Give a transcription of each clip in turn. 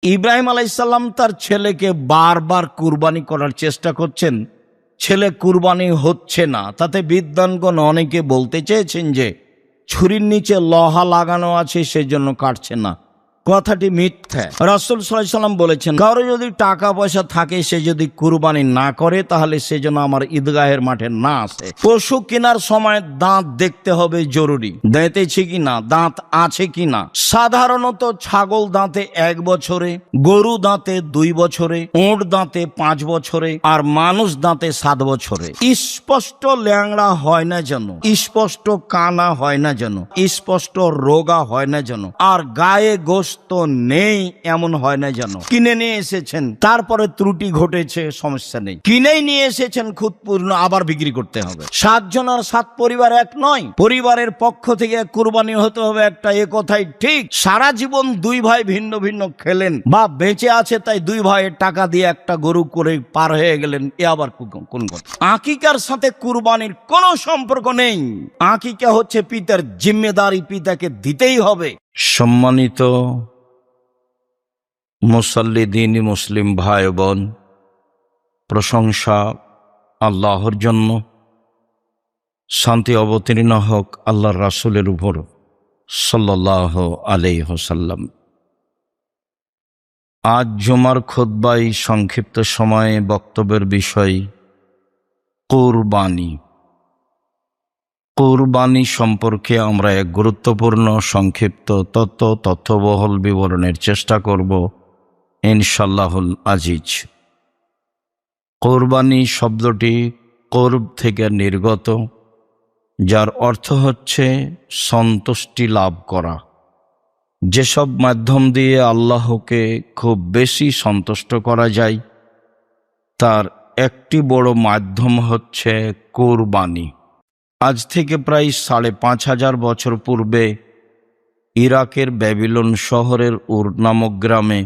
ইব্রাহিম আলাইসাল্লাম তার ছেলেকে বারবার কুরবানি করার চেষ্টা করছেন, ছেলে কুরবানি হচ্ছে না। তাতে বিদ্বানগণ অনেকে বলতে চেয়েছেন যে ছুরির নিচে লোহা লাগানো আছে, সেজন্য কাটছে না। কথাটি মিথ্যা। রাসূল সাল্লাল্লাহু আলাইহি ওয়াসাল্লাম বলেছেন, কারো যদি টাকা পয়সা থাকে, সে যদি কুরবানি না করে, তাহলে সে যেন আমার ঈদগাহের মাঠে না আসে। পশু কেনার সময় দাঁত দেখতে হবে জরুরি, দাঁতেছে কিনা, দাঁত আছে কিনা। সাধারণত ছাগল দাঁতে 1 বছরে, গরু দাঁতে 2 বছরে, উট দাঁতে 5 বছরে, আর মানুষ দাঁতে 7 বছরে। স্পষ্ট ল্যাংড়া হয় না যেন, স্পষ্ট কানা হয় না যেন, স্পষ্ট রোগা হয় না যেন, আর গায়ে গোশত নেই এমন হয় না যেন। কিনে নিয়ে এসেছেন, তারপরে ত্রুটি ঘটেছে, সমস্যা নেই। কিনেই নিয়ে এসেছেন খুঁতপূর্ণ, আবার বিক্রি করতে হবে। 7 জন আর 7 পরিবার এক নয়। পরিবারের পক্ষ থেকে কুরবানি হতে হবে একটা, এ কথাই ঠিক। সারা জীবন 2 ভাই ভিন্ন ভিন্ন খেলেন বা বেঁচে আছে তাই 2 ভাইয়ের টাকা দিয়ে একটা গরু করে পার হয়ে গেলেন, এ আবার কোন কথা? আকিকার সাথে কুরবানির কোনো সম্পর্ক নেই। আকিকা হচ্ছে পিতার জিম্মেদারি, পিতাকে দিতেই হবে। সম্মানিত মুসল্লি দিনী মুসলিম ভাই বোন, প্রশংসা আল্লাহর জন্য, শান্তি অবতীর্ণ হোক আল্লাহর রাসূলের উপর সাল্লাল্লাহু আলাইহি ওয়াসাল্লাম। আজ জুমার খুতবায় সংক্ষিপ্ত সময়ে বক্তব্যের বিষয় কুরবানি। কুরবানি সম্পর্কে আমরা এক গুরুত্বপূর্ণ সংক্ষিপ্ত তথ্যবহুল বিবরণের চেষ্টা করব ইনশাআল্লাহুল আজিজ। কুরবানি শব্দটি কুরব থেকে নির্গত, যার অর্থ হচ্ছে সন্তুষ্টি লাভ করা। যেসব মাধ্যম দিয়ে আল্লাহকে খুব বেশি সন্তুষ্ট করা যায়, তার একটি বড় মাধ্যম হচ্ছে কুরবানি। আজ থেকে প্রায় ৫৫০০ বছর পূর্বে ইরাকের ব্যাবিলন শহরের উর নামক গ্রামে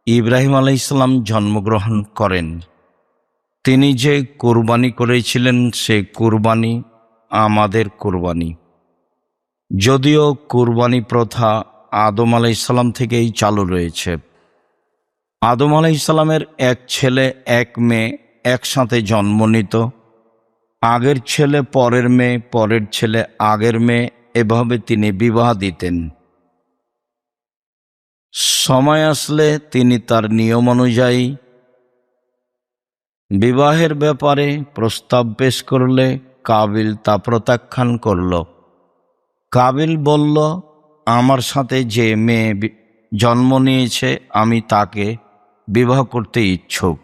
ইব্রাহিম আলাইহিস সালাম জন্মগ্রহণ করেন। তিনি যে কুরবানি করেছিলেন, সে কুরবানি আমাদের কুরবানি। যদিও কুরবানি প্রথা আদম আলাইহিস সালাম থেকেই চালু রয়েছে। আদম আলাইহিস সালামের 1 ছেলে 1 মেয়ে একসাথে জন্ম নিত। আগের ছেলে পরের মেয়ে, পরের ছেলে আগের মেয়ে, এভাবে তিনি বিবাহ দিতেন। সময় আসলে তিনি তার নিয়ম অনুযায়ী বিবাহের ব্যাপারে প্রস্তাব পেশ করলে কাবিল তা প্রত্যাখ্যান করল। কাবিল বলল, আমার সাথে যে মেয়ে জন্ম নিয়েছে আমি তাকে বিবাহ করতে ইচ্ছুক।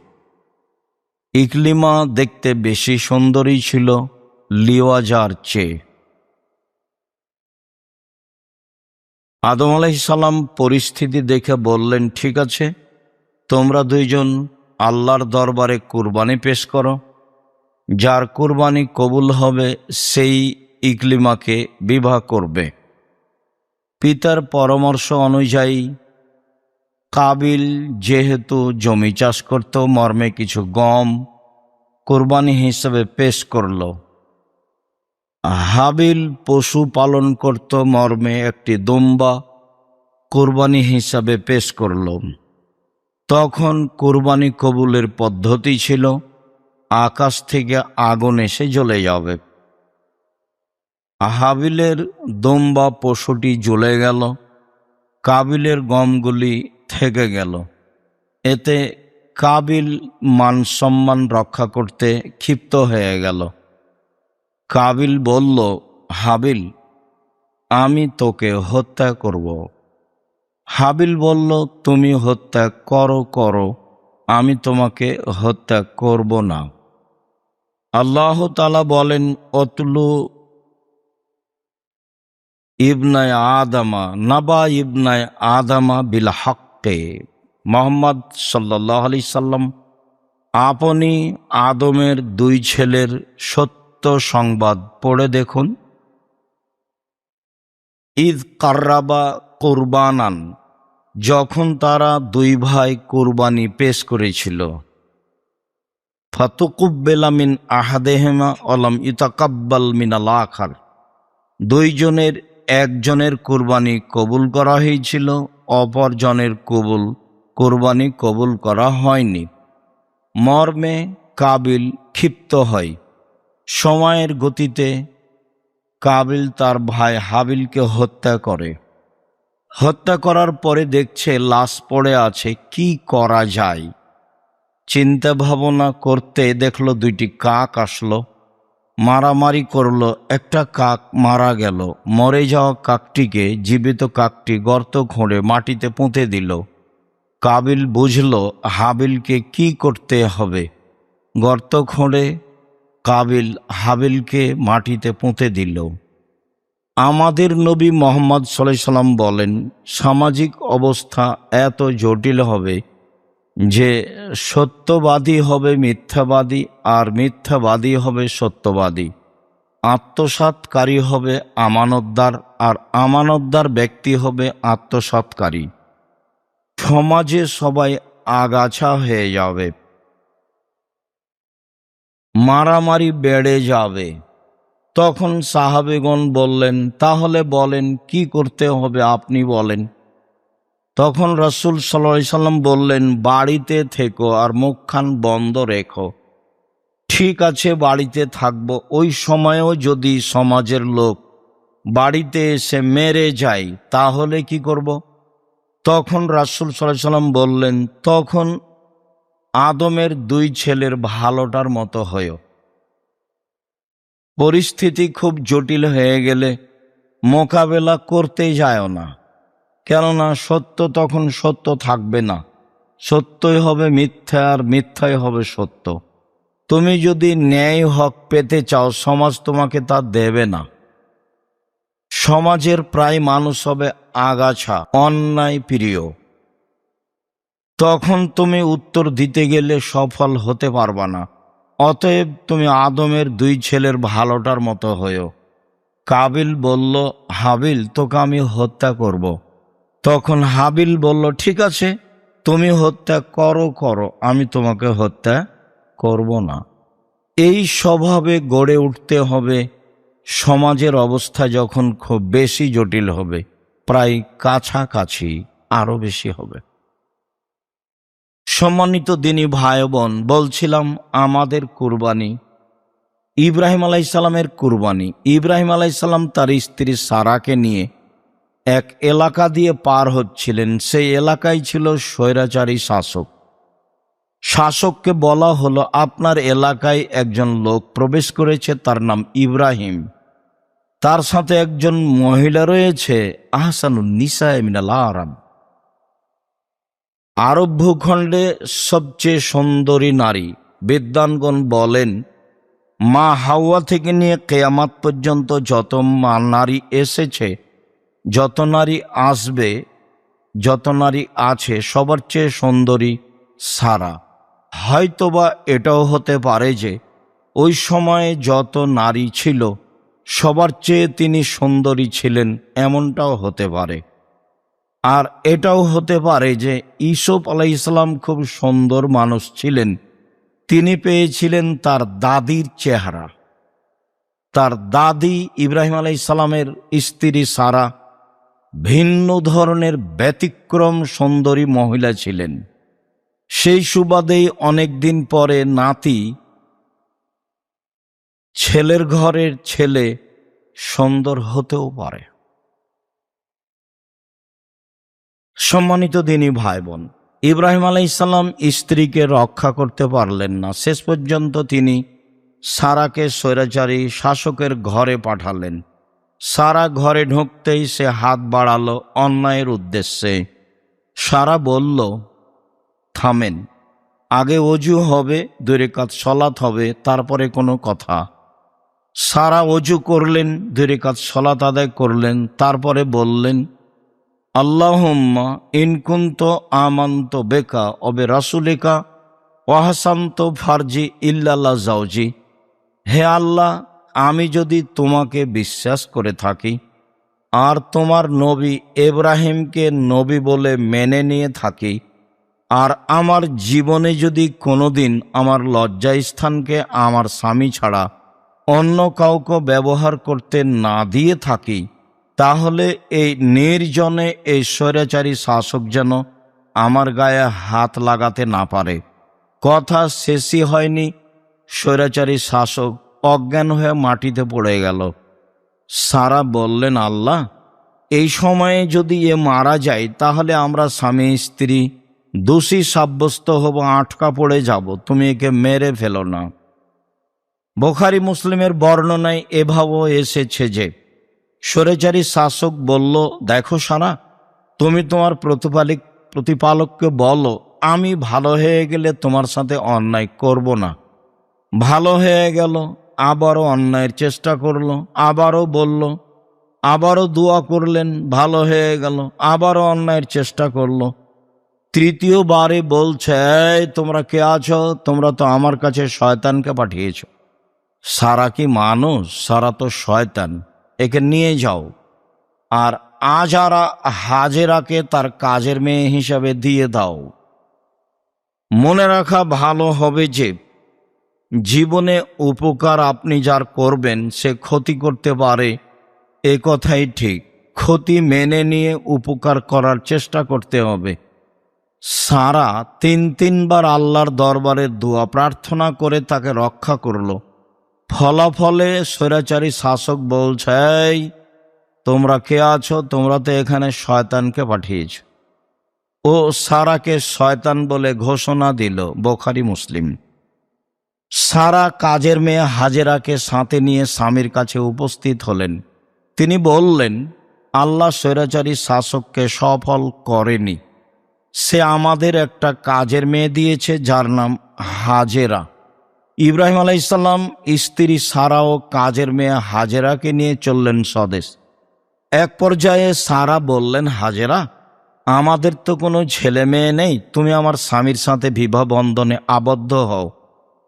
ইকলিমা দেখতে বেশি সুন্দরী ছিল লিওয়াজার চেয়ে। আদম আলাইহিস সালাম পরিস্থিতি দেখে বললেন, ঠিক আছে, তোমরা 2 জন আল্লাহর দরবারে কুরবানি পেশ করো। যার কুরবানি কবুল হবে সেই ইকলিমাকে বিবাহ করবে। পিতার পরামর্শ অনুযায়ী কাবিল যেহেতু জমি চাষ করত, মর্মে কিছু গম কুরবানি হিসেবে পেশ করল। হাবিল পশু পালন করত, মর্মে একটি দুম্বা কুরবানি হিসাবে পেশ করল। তখন কুরবানি কবুলের পদ্ধতি ছিল আকাশ থেকে আগুন এসে জ্বলে যাবে। হাবিলের দুম্বা পশুটি জ্বলে গেল, কাবিলের গমগুলি থেকে গেল। এতে কাবিল মান সম্মান রক্ষা করতে ক্ষিপ্ত হয়ে গেল। কাবিল বলল, হাবিল, আমি তোকে হত্যা করব। হাবিল বলল, তুমি হত্যা করো, আমি তোমাকে হত্যা করব না। আল্লাহ তাআলা বলেন, অতলু ইবনায় আদামা নাবা ইবনায় আদামা বিল হক্কে। মুহাম্মদ সাল্লাল্লাহু আলাইহি সাল্লাম আপনি আদমের 2 ছেলের সত্য সংবাদ পড়ে দেখুন। ইদ কাররাবা কুরবানান, যখন তারা 2 ভাই কুরবানি পেশ করেছিল। ফাতুকুব্বিলা মিন আহাদিহিমা ওয়ালাম ইতাকাব্বাল মিনাল আখার, 2 জনের একজনের কুরবানি কবুল করা হয়েছিল, অপরজনের কবুল কোরবানি কবুল করা হয়নি। মর্মে কাবিল ক্ষিপ্ত হয়। সময়ের গতিতে কাবিল তার ভাই হাবিলকে হত্যা করে। হত্যা করার পরে দেখছে লাশ পড়ে আছে, কি করা যায়। চিন্তা ভাবনা করতে দেখলো দুইটি কাক আসলো, মারামারি করলো। একটা কাক মারা গেল। মরে যাওয়া কাকটিকে জীবিত কাকটি গর্ত খুঁড়ে মাটিতে পুঁতে দিল। কাবিল বুঝল হাবিলকে কি করতে হবে। গর্ত খুঁড়ে কাবিল হাবিলকে মাটিতে পুঁতে দিল। আমাদের নবী মোহাম্মদ সাল্লাল্লাহু আলাইহি সাল্লাম বলেন, সামাজিক অবস্থা এত জটিল হবে যে সত্যবাদী হবে মিথ্যাবাদী, আর মিথ্যাবাদী হবে সত্যবাদী। আত্মসাৎকারী হবে আমানতদার, আর আমানতদার ব্যক্তি হবে আত্মসাৎকারী। সমাজে সবাই আগাছা হয়ে যাবে, মারামারি বেড়ে যাবে। তখন সাহাবেগণ বললেন, তাহলে বলেন কি করতে হবে, আপনি বলেন। তখন রাসূল সাল্লাল্লাহু আলাইহি সাল্লাম বললেন, বাড়িতে থেকো আর মুখখান বন্ধ রেখো। ঠিক আছে, বাড়িতে থাকবো। ওই সময়েও যদি সমাজের লোক বাড়িতে এসে মেরে যায় তাহলে কি করব? তখন রাসূল সাল্লাল্লাহু আলাইহি সাল্লাম বললেন, তখন আদমের দুই ছেলের ভালোটার মতো হয়ো। পরিস্থিতি খুব জটিল হয়ে গেলে মোকাবেলা করতে যায় না, কেননা সত্য তখন সত্য থাকবে না। সত্যই হবে মিথ্যা, আর মিথ্যাই হবে সত্য। তুমি যদি ন্যায় হক পেতে চাও, সমাজ তোমাকে তা দেবে না। সমাজের প্রায় মানুষ হবে আগাছা, অন্যায় প্রিয়। তখন তুমি উত্তর দিতে গেলে সফল হতে পারবা না। অতএব তুমি আদমের দুই ছেলের ভালোটার মতো হয়েও। কাবিল বলল, হাবিল, তোকে আমি হত্যা করব। তখন হাবিল বলল, ঠিক আছে, তুমি হত্যা করো, আমি তোমাকে হত্যা করব না। এই স্বভাবে গড়ে উঠতে হবে। সমাজের অবস্থা যখন খুব বেশি জটিল হবে, প্রায় কাছাকাছি আরো বেশি হবে। সম্মানিত দিনী ভাই বোন, বলছিলাম আমাদের কুরবানি, ইব্রাহিম আলাইহিস সালামের কুরবানি। ইব্রাহিম আলাইহিস সালাম তার স্ত্রী সারাকে নিয়ে এক এলাকা দিয়ে পার হচ্ছিলেন। সেই এলাকায় ছিল স্বৈরাচারী শাসক। শাসককে বলা হলো, আপনার এলাকায় একজন লোক প্রবেশ করেছে, তার নাম ইব্রাহিম। তার সাথে একজন মহিলা রয়েছে, আহসানুন নিসা মিনাল আরব। আরব ভূখণ্ডে সবচেয়ে সুন্দরী নারী। বিদ্বানগণ বলেন, মা হাওয়া থেকে নিয়ে কিয়ামত পর্যন্ত যত নারী এসেছে, যত নারী আসবে, যত নারী আছে, সবার চেয়ে সুন্দরী সারা। হয়তোবা এটাও হতে পারে যে ওই সময়ে যত নারী ছিল সবার চেয়ে তিনি সুন্দরী ছিলেন, এমনটাও হতে পারে। আর এটাও হতে পারে যে ইউসুফ আলাইহিস সালাম খুব সুন্দর মানুষ ছিলেন, তিনি পেয়েছিলেন তার দাদির চেহারা। তার দাদি ইব্রাহিম আলাইহিস সালামের স্ত্রী সারা ভিন্ন ধরনের ব্যতিক্রম সুন্দরী মহিলা ছিলেন। সেই সুবাদেই অনেকদিন পরে নাতি, ছেলের ঘরের ছেলে সুন্দর হতেও পারে। সম্মানিত দিনী ভাই বোন, ইব্রাহিম আলাইহিস সালাম স্ত্রীকে রক্ষা করতে পারলেন না। শেষ পর্যন্ত তিনি সারাকে স্বৈরাচারী শাসকের ঘরে পাঠালেন। সারা ঘরে ঢুকতেই সে হাত বাড়ালো অন্যায়ের উদ্দেশ্যে। সারা বলল, থামেন, আগে ওযু হবে, 2 রাকাত সালাত হবে, তারপরে কোনো কথা। সারা ওযু করলেন, 2 রাকাত সালাত আদায় করলেন, তারপরে বললেন, আল্লাহুম্মা ইন কুনতু আমানতু বিকা ওয়া বিরাসূলিকা ওয়া হাসানতু ফারজি ইল্লা যাওজি। হে আল্লাহ, আমি যদি তোমাকে বিশ্বাস করে থাকি আর তোমার নবী ইব্রাহিমকে নবী বলে মেনে নিয়ে থাকি, আর আমার জীবনে যদি কোনোদিন আমার লজ্জাস্থানকে আমার স্বামী ছাড়া অন্য কাউকে ব্যবহার করতে না দিয়ে থাকি, তাহলে এই নির্জনে এই স্বৈরাচারী শাসক যেন আমার গায়ে হাত লাগাতে না পারে। কথা শেষই হয়নি, স্বৈরাচারী শাসক অজ্ঞান হয়ে মাটিতে পড়ে গেল। সারা বললেন, আল্লাহ, এই সময়ে যদি এ মারা যায় তাহলে আমরা স্বামী স্ত্রী দোষী সাব্যস্ত হব, আটকা পড়ে যাব, তুমি একে মেরে ফেলো না। বুখারী মুসলিমের বর্ণনায় এভাবেও এসেছে যে স্বৈরাচারী শাসক বলল, দেখো সারা, তুমি তোমার প্রতিপালককে বলো আমি ভালো হয়ে গেলে তোমার সাথে অন্যায় করব না। ভালো হয়ে গেল, আবারও অন্যায়ের চেষ্টা করলো, আবারও বলল, আবারও দোয়া করলেন, ভালো হয়ে গেল, আবারও অন্যায়ের চেষ্টা করলো। তৃতীয়বারে বলছে, এই তোমরা কে আছো? তোমরা তো আমার কাছে শয়তানকে পাঠিয়েছ। সারা কি মানুষ? সারা তো শয়তান, একে নিয়ে যাও। আর আজারা হাজেরাকে তার কাজের মেয়ে হিসাবে দিয়ে দাও। মনে রাখা ভালো হবে যে জীবনে উপকার আপনি যার করবেন সে ক্ষতি করতে পারে, এ কথাই ঠিক। ক্ষতি মেনে নিয়ে উপকার করার চেষ্টা করতে হবে। সারা তিনবার আল্লাহর দরবারে দোয়া প্রার্থনা করে তাকে রক্ষা করল। ফলাফলে স্বৈরাচারী শাসক বলছে, এই তোমরা কে আছো? তোমরা তো এখানে শয়তানকে পাঠিয়েছ। ও সারাকে শয়তান বলে ঘোষণা দিল। বুখারী মুসলিম। সারা কাজের মেয়ে হাজেরাকে সাথে নিয়ে স্বামীর কাছে উপস্থিত হলেন। তিনি বললেন, আল্লাহ স্বৈরাচারী শাসককে সফল করেনি, সে আমাদের একটা কাজের মেয়ে দিয়েছে যার নাম হাজেরা। ইব্রাহিম আলাইহিসসালাম স্ত্রী সারা ও কাজের মেয়ে হাজেরাকে নিয়ে চললেন স্বদেশ। এক পর্যায়ে সারা বললেন, হাজেরা, আমাদের তো কোনো ছেলে মেয়ে নেই, তুমি আমার স্বামীর সাথে বিবাহ বন্ধনে আবদ্ধ হও,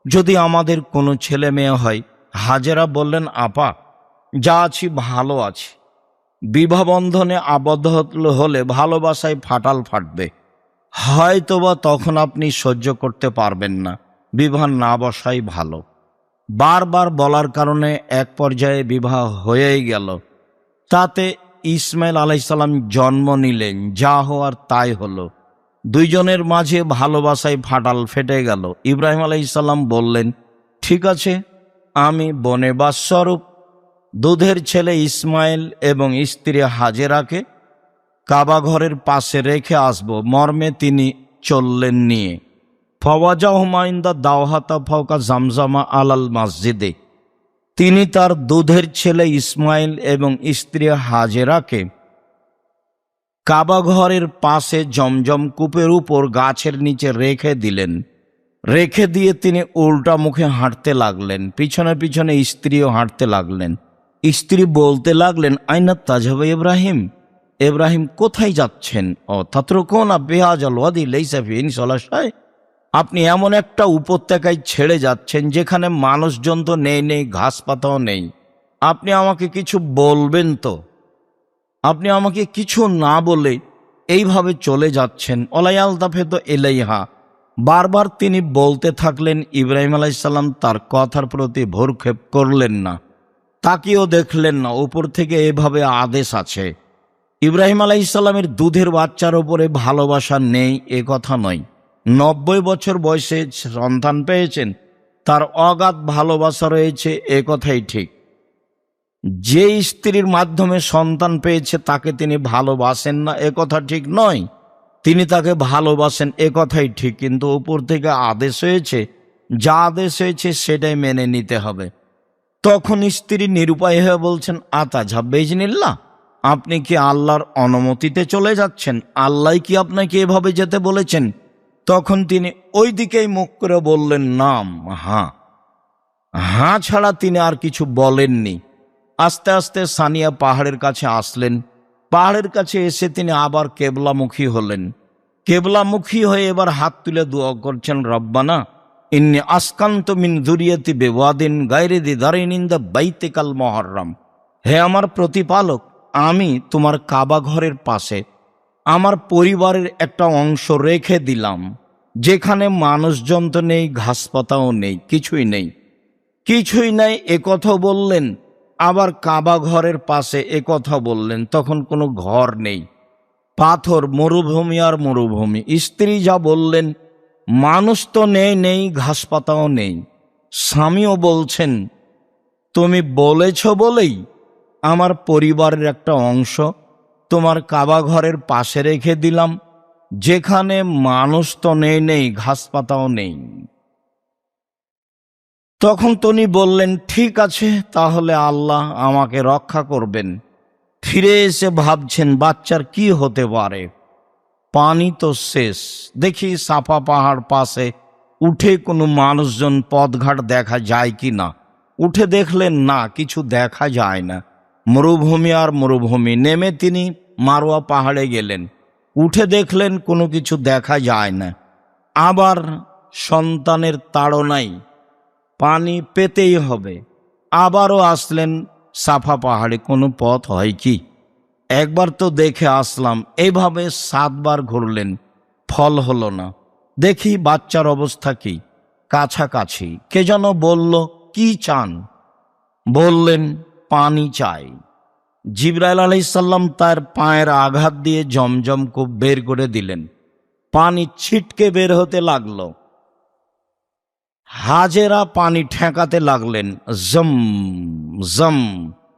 যদি আমাদের কোনো ছেলে মেয়ে হয়। হাজেরা বললেন, আপা, যা আছি ভালো আছি। বিবাহ বন্ধনে আবদ্ধ হলে ভালোবাসায় ফাটাল ফাটবে, হয়তোবা তখন আপনি সহ্য করতে পারবেন না, বিবাহ না বসাই ভালো। বারবার বলার কারণে এক পর্যায়ে বিবাহ হয়েই গেল। তাতে ইসমাইল আলাইহিসসালাম জন্ম নিলেন। যা হওয়ার তাই হলো। দুইজনের মাঝে ভালোবাসায় ফাটাল ফেটে গেল। ইব্রাহিম আলাইহিসসালাম বললেন, ঠিক আছে, আমি বনেবাসস্বরূপ দুধের ছেলে ইসমাইল এবং স্ত্রী হাজেরাকে কাবা ঘরের পাশে রেখে আসব, মর্মে তিনি চললেন নিয়ে। ফওয়াজাহুমা ইনদা দাওহাতা ফাওকা জামজামা আলাল মসজিদে। তিনি তার দুধের ছেলে ইসমাইল এবং স্ত্রী হাজেরাকে কাবা ঘরের পাশে জমজম কূপের উপর গাছের নিচে রেখে দিলেন। রেখে দিয়ে তিনি উল্টা মুখে হাঁটতে লাগলেন, পিছনে পিছনে স্ত্রীও হাঁটতে লাগলেন। স্ত্রী বলতে লাগলেন, আইনা তাজহাবু ইব্রাহিম, ইব্রাহিম কোথায় যাচ্ছেন? ও তাতরুকুনা বিহাযাল ওয়াদি লাইসা ফিহি সালাশাই, আপনি এমন একটা উপত্যকায় ছেড়ে যাচ্ছেন যেখানে মানুষজন তো নেই, ঘাস পাতাও নেই। আপনি আমাকে কিছু বলবেন তো? আপনি আমাকে কিছু না বলে এইভাবে চলে যাচ্ছেন। ওলায়ালতাফে তো এলাইহা, বারবার তিনি বলতে থাকলেন। ইব্রাহিম আলাইহিসসালাম তার কথার প্রতি ভ্রুক্ষেপ করলেন না, তাকিয়েও দেখলেন না। উপর থেকে এভাবে আদেশ আছে। ইব্রাহিম আলাইহিসসালামের দুধের বাচ্চার ওপরে ভালোবাসা নেই এ কথা নয়। 90 বছর বয়সে সন্তান পেয়েছেন, তার অগাধ ভালোবাসা রয়েছে, এ কথাই ঠিক। যে স্ত্রীর মাধ্যমে সন্তান পেয়েছে তাকে তিনি ভালোবাসেন না এ কথা ঠিক নয়। তিনি তাকে ভালোবাসেন এ কথাই ঠিক, কিন্তু উপর থেকে আদেশ হয়েছে, যা আদেশ হয়েছে সেটাই মেনে নিতে হবে। তখন স্ত্রী নিরুপায় হয়ে বলছেন, আতাজহাব বিইজনিল্লাহ, আপনি কি আল্লাহর অনুমতিতে চলে যাচ্ছেন? আল্লাহ কি আপনাকে এভাবে যেতে বলেছেন? তখন তিনি ওই দিকেই মুখ করে বললেন, নাম, হাঁ। হাঁ ছাড়া তিনি আর কিছু বলেননি। আস্তে আস্তে সানিয়া পাহাড়ের কাছে আসলেন। পাহাড়ের কাছে এসে তিনি আবার কেবলামুখী হলেন। কেবলামুখী হয়ে এবার হাত তুলে দোয়া করছেন, রব্বানা ইন্নী আসকান্তু মিন যুরিয়াতি বিওয়াদিন গায়রি যি যারইন ইনদা বাইতিকাল মুহাররম। হে আমার প্রতিপালক, আমি তোমার কাবা ঘরের পাশে আমার পরিবারের একটা অংশ রেখে দিলাম, যেখানে মানুষজন তো নেই, ঘাসপাতাও নেই, কিছুই নেই। এ কথা বললেন। আবার কাবা ঘরের পাশে এ কথা বললেন, তখন কোনো ঘর নেই। পাথর, মরুভূমি আর মরুভূমি। স্ত্রী যা বললেন, মানুষ তো নেই, ঘাস পাতাও নেই। স্বামীও বলছেন, তুমি বলেছ বলেই আমার পরিবারের একটা অংশ তোমার কাবা ঘরের পাশে রেখে দিলাম, যেখানে মানুষ তো নেই, ঘাস পাতাও নেই। তখন তিনি বললেন, ঠিক আছে, তাহলে আল্লাহ আমাকে রক্ষা করবেন। ফিরে এসে ভাবছেন বাচ্চার কি হতে পারে, পানি তো শেষ। দেখি সাফা পাহাড় পাশে উঠে কোনো মানুষজন পথঘাট দেখা যায় কি না। উঠে দেখলেন না, কিছু দেখা যায় না, মরুভূমি আর মরুভূমি। নেমে তিনি মারোয়া পাহাড়ে গেলেন, উঠে দেখলেন কোনো কিছু দেখা যায় না। আবার সন্তানের তাড়নায় পানি পেতেই হবে, আবারও আসলেন সাফা পাহাড়ে, কোনো পথ হয় কি, একবার তো দেখে আসলাম। এইভাবে 7 বার ঘুরলেন, ফল হলো না। দেখি বাচ্চার অবস্থা কি, কাছাকাছি। কে যেন বলল, কি চান? বললেন, পানি চাই। জিবরাইল আলাইহিসসালাম তার পায়ের আঘাত দিয়ে জমজম কূপ বের করে দিলেন, পানি ছিটকে বের হতে লাগলো। হাজেরা পানি ঠেকাতে লাগলেন, জম জম।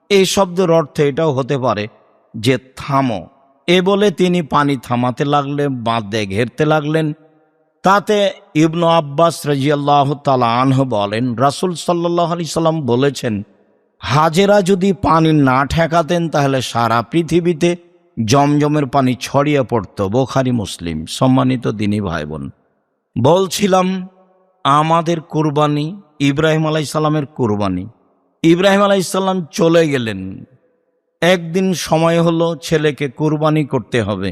এই শব্দের অর্থ এটাও হতে পারে যে থামো। এ বলে তিনি পানি থামাতে লাগলেন, বাঁধে ঘেরতে লাগলেন। তাতে ইবনু আব্বাস রাদিয়াল্লাহু তাআলা আনহু বলেন, রাসূল সাল্লাল্লাহু আলাইহি সাল্লাম বলেছেন, হাজেরা যদি পানি না ঠেকাতেন তাহলে সারা পৃথিবীতে জমজমের পানি ছড়িয়ে পড়ত। বুখারী মুসলিম। সম্মানিত দিনী ভাই বোন, বলছিলাম আমাদের কুরবানি, ইব্রাহিম আলাইহিসসালামের কুরবানি। ইব্রাহিম আলাইহিসসালাম চলে গেলেন, একদিন সময় হলো ছেলেকে কুরবানি করতে হবে।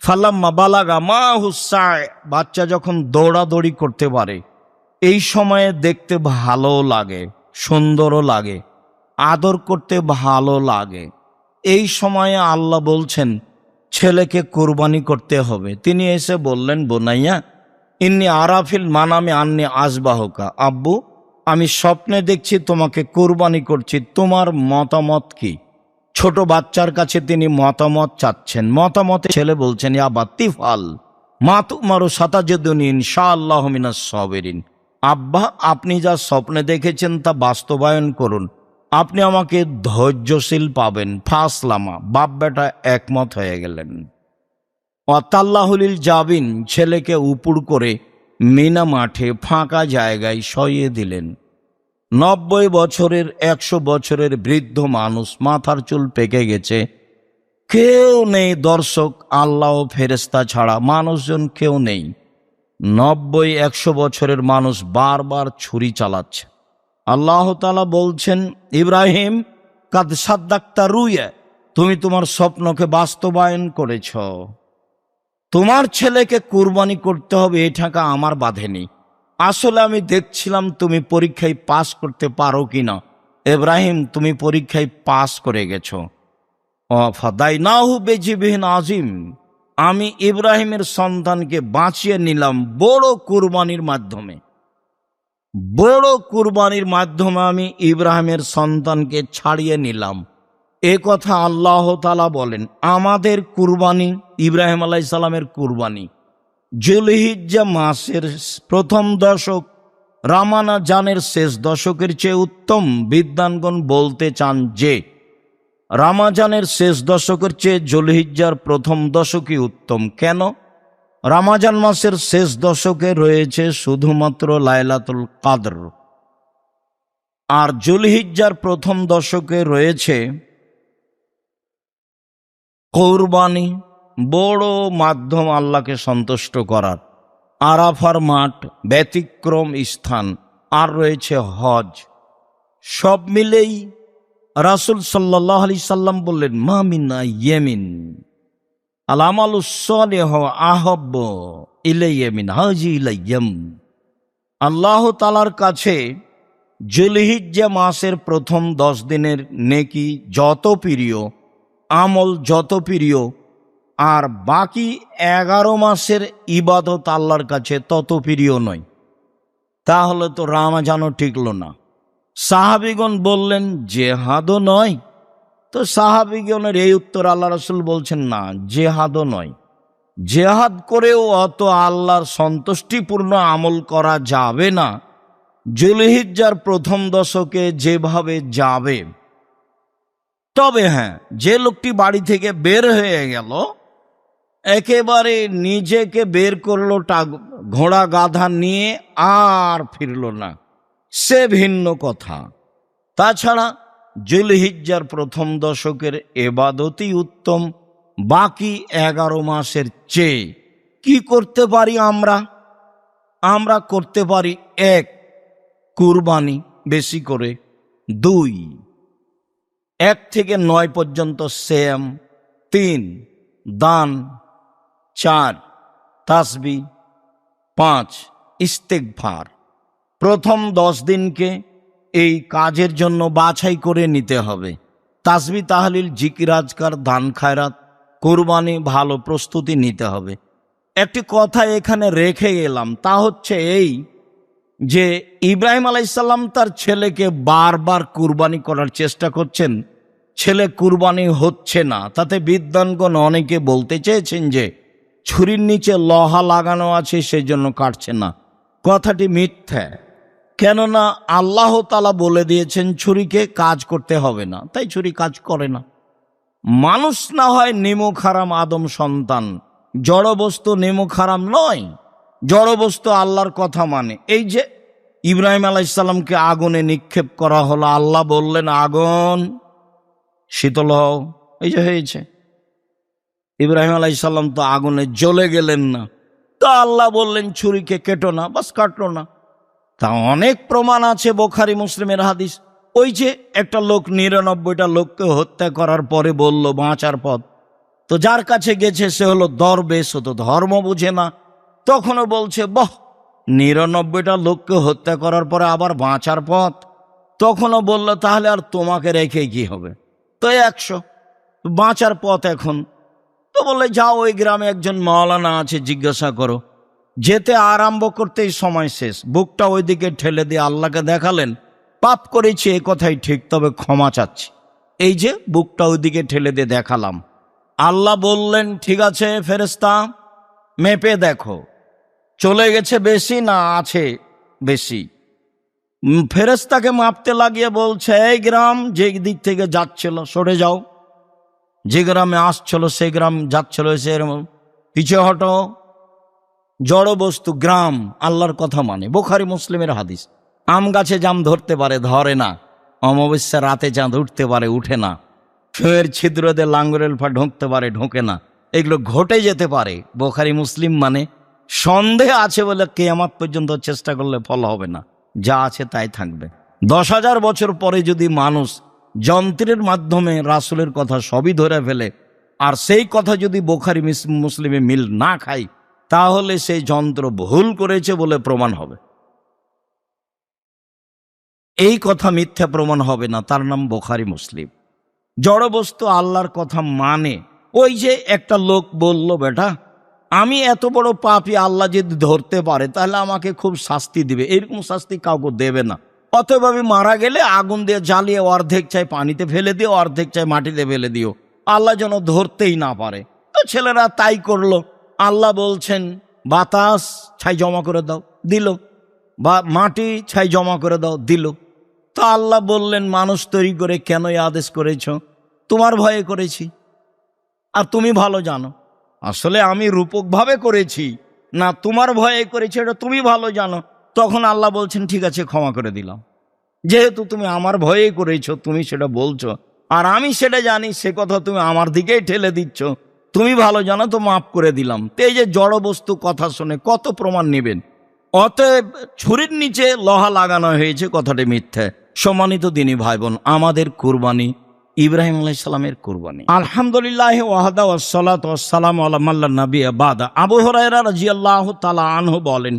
ফালাম্মা বালাগা মাহু সায়, বাচ্চা যখন দৌড়াদৌড়ি করতে পারে, এই সময়ে দেখতে ভালো লাগে, সুন্দরও লাগে, আদর করতে ভালো লাগে। এই সময়ে আল্লাহ বলছেন ছেলেকে কুরবানি করতে হবে। তিনি এসে বললেন, বোনাইয়া ইন্নি আরাফিল মানামে আন্নি আসবাহুকা, আব্বু আমি স্বপ্নে দেখছি তোমাকে কুরবানি করছি, তোমার মতামত কি? ছোট বাচ্চার কাছে তিনি মতামত চাচ্ছেন। মতামতে ছেলে বলছেন, ইয়া বাতিফাল মা তুমারু সাতাজিদুনি ইনশাআল্লাহু মিনাস সাবিরিন। আব্বা, আপনি যা স্বপ্নে দেখেছেন তা বাস্তবায়ন করুন, আপনি আমাকে ধৈর্যশীল পাবেন। ফাসলামা, বাপ বেটা একমত হয়ে গেলেন। ওয়াতাল্লাহুলিল জাবিন, ছেলেকে উপুড় করে মিনা মাঠে ফাঁকা জায়গায় সইয়ে দিলেন। 90 বছরের 100 বছরের বৃদ্ধ মানুষ, মাথার চুল পেকে গেছে, কেউ নেই দর্শক, আল্লাহ ও ফেরেশতা ছাড়া মানুষজন কেউ নেই। 90-100 বছরের মানুষ বারবার ছুরি চালাচ্ছে। আল্লাহ তাআলা বলছেন, ইব্রাহিম কাদ সাদ্দাক্তা রুয়া, তুমি তোমার স্বপ্নকে বাস্তবায়ন করেছ। তোমার ছেলেকে কুরবানি করতে হবে এই ঠাকা আমার বাঁধেনি। আসলে আমি দেখছিলাম তুমি পরীক্ষায় পাস করতে পারো কিনা। ইব্রাহিম, তুমি পরীক্ষায় পাস করে গেছো। ফাদাইনাহু বিজিবিহিন আজিম, আমি ইব্রাহিমের সন্তানকে বাঁচিয়ে নিলাম বড় কুরবানির মাধ্যমে। বড় কুরবানির মাধ্যমে আমি ইব্রাহিমের সন্তানকে ছাড়িয়ে নিলাম। এ কথা আল্লাহ তাআলা বলেন। আমাদের কুরবানি, ইব্রাহিম আলাইহিস সালামের কুরবানি যুলহিজ্জা মাসের প্রথম দশক, রামাজানের শেষ দশকের চেয়ে উত্তম। বিদ্বানগণ বলতে চান যে রামাজানের শেষ দশকের চেয়ে যুলহিজ্জার প্রথম দশকই উত্তম। কেন? রামাজান মাসের শেষ দশকে রয়েছে শুধুমাত্র লাইলাতুল কদর, আর যুলহিজ্জার প্রথম দশকে রয়েছে কুরবানি, বড় মাধ্যম আল্লাহকে সন্তুষ্ট করার। আরাফার মাঠ, ব্যতিক্রম স্থান, আর রয়েছে হজ। সব মিলেই রাসূল সাল্লাল্লাহু আলাইহি সাল্লাম বললেন, মা মিন ইয়ামিন আল আমালুস সালিহু আহাব্বু ইলাইয়া মিন হাযিহিল আইয়াম। আল্লাহ তাআলার কাছে যুলহিজ্জা মাসের প্রথম 10 দিনের নেকি যত প্রিয়, আমল যত প্রিয়, আর বাকি 11 মাসের ইবাদত আল্লাহর কাছে তত প্রিয় নয়। তাহলে তো রামাজানও টিকল না। সাহাবীগণ বললেন, জেহাদও নয়, তো সাহাবীগণের এই উত্তর আল্লাহ রাসূল বলছেন, না, জেহাদও নয়, জেহাদ করেও অত আল্লাহর সন্তুষ্টিপূর্ণ আমল করা যাবে না। যুলহিজ্জার প্রথম দশকে যেভাবে যাবে, তবে হ্যাঁ, যে লোকটি বাড়ি থেকে বের হয়ে গেল, একেবারে নিজেকে বের করলো ঘোড়া গাধা নিয়ে, আর ফিরল না, সে ভিন্ন কথা। তাছাড়া যুলহিজ্জার প্রথম দশকের এবাদতই উত্তম বাকি 11 মাসের চেয়ে। কি করতে পারি আমরা করতে পারি, 1, কুরবানি বেশি করে, 2, 1 থেকে 9 পর্যন্ত সিয়াম, 3, দান, 4, তাসবিহ, 5, ইস্তেগফার। প্রথম 10 দিনকে এই কাজের জন্য বাছাই করে নিতে হবে। তাসবিহ, তাহলিল, জিকির, আজকার, দান, খায়রাত, কুরবানি, ভালো প্রস্তুতি নিতে হবে। একটি কথা এখানে রেখে গেলাম, তা হচ্ছে এই যে ইব্রাহিম আলাইহিসসালাম তার ছেলেকে বারবার কুরবানি করার চেষ্টা করছেন, ছেলে কুরবানি হচ্ছে না। তাতে বিদ্বানগণ অনেকে বলতে চেয়েছেন যে ছুরির নিচে লোহা লাগানো আছে, সেজন্য কাটছে না। কথাটি মিথ্যা, কেননা আল্লাহ তাআলা বলে দিয়েছেন ছুরিকে কাজ করতে হবে না, তাই ছুরি কাজ করে না। মানুষ না হয় নিমুখ হারাম আদম সন্তান, জড়বস্তু নিমুখ হারাম নয়। জড়বস্তু আল্লাহর কথা মানে। এই যে ইব্রাহিম আলাইহিসসালামকে আগুনে নিক্ষেপ করা হলো, আল্লাহ বললেন আগুন শীতল হও, এই যে হয়েছে। ইব্রাহিম আলাইহিসসালাম তো আগুনে জ্বলে গেলেন না, তো আল্লাহ বললেন ছুরিকে কেটো না, বাস কাটলো না। তা অনেক প্রমাণ আছে, বুখারী মুসলিমের হাদিস। ওই যে একটা লোক 99টা লোককে হত্যা করার পরে বলল বাঁচার পথ, তো যার কাছে গেছে সে হলো দরবেশ, ও তো ধর্ম বুঝে না। তখনও বলছে, বাহ, 99টা লোককে হত্যা করার পরে আবার বাঁচার পথ। তখনও বলল, তাহলে আর তোমাকে রেখে কি হবে, তো 100 বাঁচার পথ এখন। তো বললে, যাও ওই গ্রামে একজন মাওলানা আছে, জিজ্ঞাসা করো। যেতে আরম্ভ করতেই সময় শেষ, বুকটা ওইদিকে ঠেলে দিয়ে আল্লাহকে দেখালেন, পাপ করেছি এ কথাই ঠিক, তবে ক্ষমা চাচ্ছি। এই যে বুকটা ওইদিকে ঠেলে দিয়ে দেখালাম। আল্লাহ বললেন, ঠিক আছে ফেরেশতা, মেপে দেখো চলে গেছে বেশি না আছে বেশি। ফেরেশতাকে মাপতে লাগিয়ে বলছে, এই গ্রাম যে দিক থেকে যাচ্ছিল সরে যাও, যে গ্রামে আসছিল সেই গ্রাম যাচ্ছিল সে পিছে হটো। জড় বস্তু গ্রাম আল্লাহর কথা মানে, বুখারী মুসলিমের হাদিস। আম গাছে জাম ধরতে পারে, ধরে না। অমাবস্যা রাতে চাঁদ উঠতে পারে, উঠে না। ফুয়ের ছিদ্রতে লাঙ্গলের ফা ঢুকতে পারে, ঢোকে না। এগুলো ঘটে যেতে পারে। বুখারী মুসলিম মানে সন্দেহ আছে বলে কিয়ামত পর্যন্ত চেষ্টা করলে ফল হবে না, যা আছে তাই থাকবে। 10,000 বছর পরে যদি মানুষ যন্ত্রের মাধ্যমে রাসূলের কথা সবই ধরে ফেলে, আর সেই কথা যদি বুখারী মুসলিমে মিল না খায়, তাহলে সেই যন্ত্র ভুল করেছে বলে প্রমাণ হবে। এই কথা মিথ্যা প্রমাণ হবে না, তার নাম বুখারী মুসলিম। জড়বস্তু আল্লাহর কথা মানে। ওই যে একটা লোক বলল, বেটা আমি এত বড় পাপী, আল্লাহ যদি ধরতে পারে তাহলে আমাকে খুব শাস্তি দিবে। এরকম শাস্তি কাউকে দেবে না। অতএব আমি মারা গেলে আগুন দিয়ে জ্বালিয়ে অর্ধেক চাই পানিতে ফেলে দিও, অর্ধেক চাই মাটিতে ফেলে দিও, আল্লাহ যেন ধরতেই না পারে। তো ছেলেরা তাই করলো। আল্লাহ বলছেন, বাতাস ছাই জমা করে দাও, দিল। বা মাটি ছাই জমা করে দাও, দিল। তো আল্লাহ বললেন, মানুষ তৈরি করে কেন এই আদেশ করেছ? তোমার ভয়ে করেছি, আর তুমি ভালো জানো। আসলে আমি রূপকভাবে করেছি না, তোমার ভয়ে করেছি, এটা তুমি ভালো জানো। তখন আল্লাহ বলছেন, ঠিক আছে ক্ষমা করে দিলাম। যেহেতু তুমি আমার ভয়ে করেছো, তুমি সেটা বলছো, আর আমি সেটা জানি, সে কথা তুমি আমার দিকেই ঠেলে দিচ্ছ, তুমি ভালো জানো, তো মাফ করে দিলাম। তো এই যে জড় বস্তু কথা শুনে কত প্রমাণ নেবেন? অতএব ছুরির নিচে লোহা লাগানো হয়েছে, কথাটি মিথ্যা। সম্মানিত দিনী ভাই বোন, আমাদের কুরবানি ইব্রাহিম আলাইহিস সালামের কুরবানি। আলহামদুলিল্লাহ ওয়াহদা ওয়াসসালাতু ওয়াসসালামু আলা মান লা নাবিয়্যা বাদা। আবু হুরায়রা রাদিয়াল্লাহু তাআলা আনহু বলেন,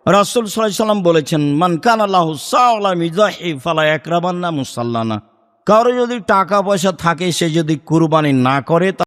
রাসূল সাল্লাল্লাহু আলাইহি ওয়াসাল্লাম বলেছেন, মান কানা লাহু সাওলা মিযাহি ফালা ইয়াকরাবান্না মুসাল্লানা। কারো যদি টাকা পয়সা থাকে, সে যদি কুরবানি না করে